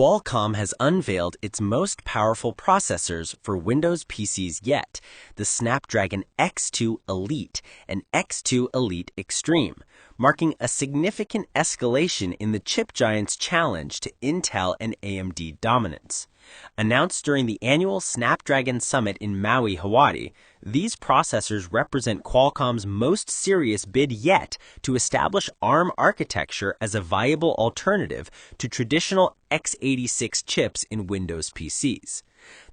Qualcomm has unveiled its most powerful processors for Windows PCs yet, the Snapdragon X2 Elite and X2 Elite Extreme, marking a significant escalation in the chip giant's challenge to Intel and AMD dominance. Announced during the annual Snapdragon Summit in Maui, Hawaii, these processors represent Qualcomm's most serious bid yet to establish ARM architecture as a viable alternative to traditional x86 chips in Windows PCs.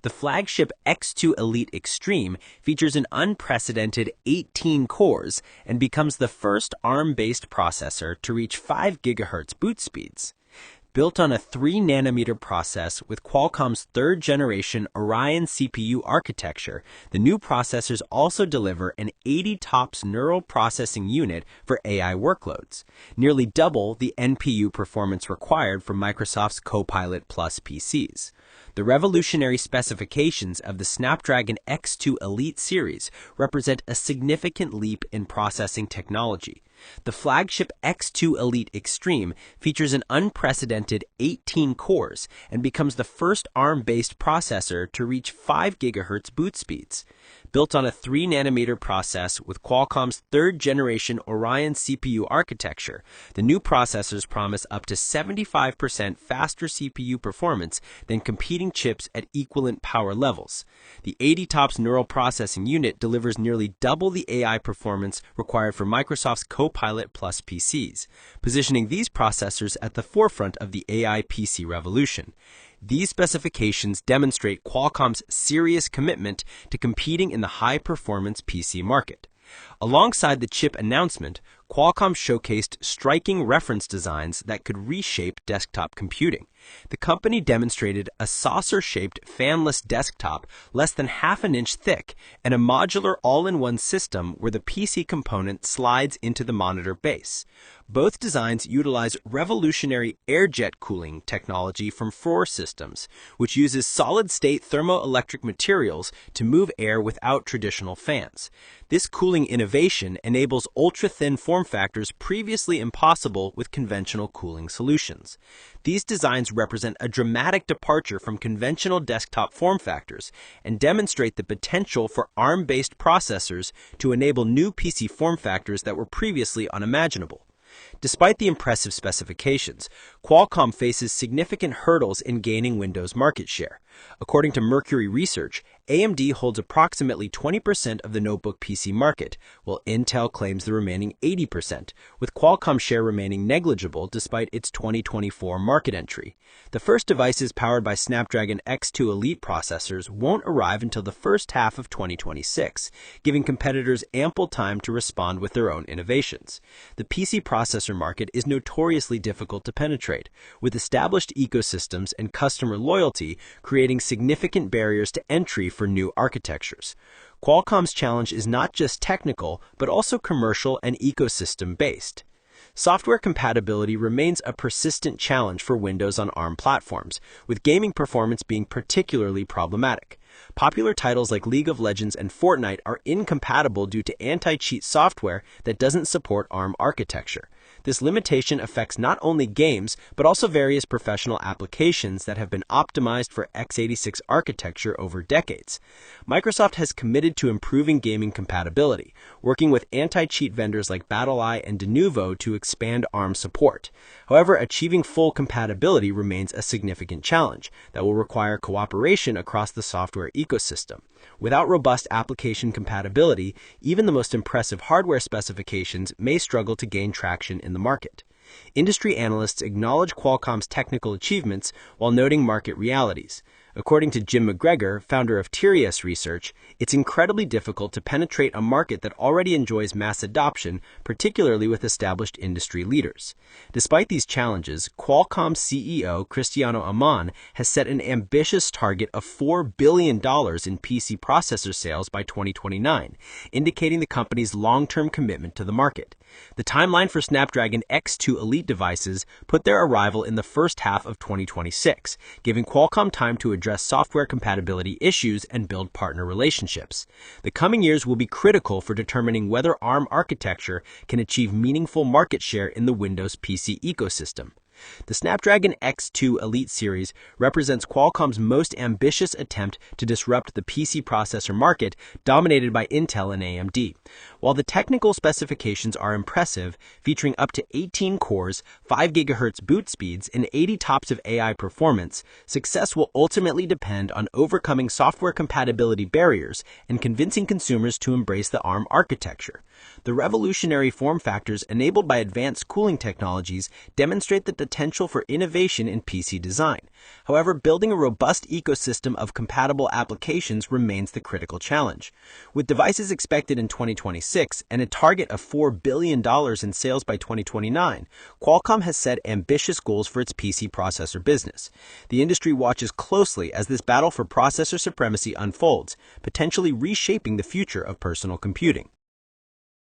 The flagship X2 Elite Extreme features an unprecedented 18 cores and becomes the first ARM-based processor to reach 5 GHz boot speeds. Built on a 3nm process with Qualcomm's third-generation Orion CPU architecture, the new processors also deliver an 80 TOPS neural processing unit for AI workloads, nearly double the NPU performance required for Microsoft's Copilot+ PCs. The revolutionary specifications of the Snapdragon X2 Elite series represent a significant leap in processing technology. The flagship X2 Elite Extreme features an unprecedented 18 cores and becomes the first ARM-based processor to reach 5 GHz boot speeds. Built on a 3nm process with Qualcomm's third-generation Orion CPU architecture, the new processors promise up to 75% faster CPU performance than competing chips at equivalent power levels. The 80 TOPS neural processing unit delivers nearly double the AI performance required for Microsoft's Copilot+ PCs, positioning these processors at the forefront of the AI PC revolution. These specifications demonstrate Qualcomm's serious commitment to competing in the high-performance PC market. Alongside the chip announcement, Qualcomm showcased striking reference designs that could reshape desktop computing. The company demonstrated a saucer-shaped fanless desktop less than half an inch thick and a modular all-in-one system where the PC component slides into the monitor base. Both designs utilize revolutionary air-jet cooling technology from Frore Systems, which uses solid-state thermoelectric materials to move air without traditional fans. This cooling innovation enables ultra-thin form factors previously impossible with conventional cooling solutions. These designs represent a dramatic departure from conventional desktop form factors and demonstrate the potential for ARM-based processors to enable new PC form factors that were previously unimaginable. Despite the impressive specifications, Qualcomm faces significant hurdles in gaining Windows market share. According to Mercury Research, AMD holds approximately 20% of the notebook PC market, while Intel claims the remaining 80%, with Qualcomm's share remaining negligible despite its 2024 market entry. The first devices powered by Snapdragon X2 Elite processors won't arrive until the first half of 2026, giving competitors ample time to respond with their own innovations. The PC processor market is notoriously difficult to penetrate, with established ecosystems and customer loyalty creating significant barriers to entry for new architectures. Qualcomm's challenge is not just technical, but also commercial and ecosystem-based. Software compatibility remains a persistent challenge for Windows on ARM platforms, with gaming performance being particularly problematic. Popular titles like League of Legends and Fortnite are incompatible due to anti-cheat software that doesn't support ARM architecture. This limitation affects not only games, but also various professional applications that have been optimized for x86 architecture over decades. Microsoft has committed to improving gaming compatibility, working with anti-cheat vendors like BattleEye and Denuvo to expand ARM support. However, achieving full compatibility remains a significant challenge that will require cooperation across the software ecosystem. Without robust application compatibility, even the most impressive hardware specifications may struggle to gain traction in the market. Industry analysts acknowledge Qualcomm's technical achievements while noting market realities. According to Jim McGregor, founder of Tirias Research, it's incredibly difficult to penetrate a market that already enjoys mass adoption, particularly with established industry leaders. Despite these challenges, Qualcomm CEO Cristiano Amon has set an ambitious target of $4 billion in PC processor sales by 2029, indicating the company's long-term commitment to the market. The timeline for Snapdragon X2 Elite devices put their arrival in the first half of 2026, giving Qualcomm time to address software compatibility issues and build partner relationships. The coming years will be critical for determining whether ARM architecture can achieve meaningful market share in the Windows PC ecosystem. The Snapdragon X2 Elite series represents Qualcomm's most ambitious attempt to disrupt the PC processor market dominated by Intel and AMD. While the technical specifications are impressive, featuring up to 18 cores, 5 GHz boot speeds, and 80 TOPS of AI performance, success will ultimately depend on overcoming software compatibility barriers and convincing consumers to embrace the ARM architecture. The revolutionary form factors enabled by advanced cooling technologies demonstrate the potential for innovation in PC design. However, building a robust ecosystem of compatible applications remains the critical challenge. With devices expected in 2026 and a target of $4 billion in sales by 2029, Qualcomm has set ambitious goals for its PC processor business. The industry watches closely as this battle for processor supremacy unfolds, potentially reshaping the future of personal computing.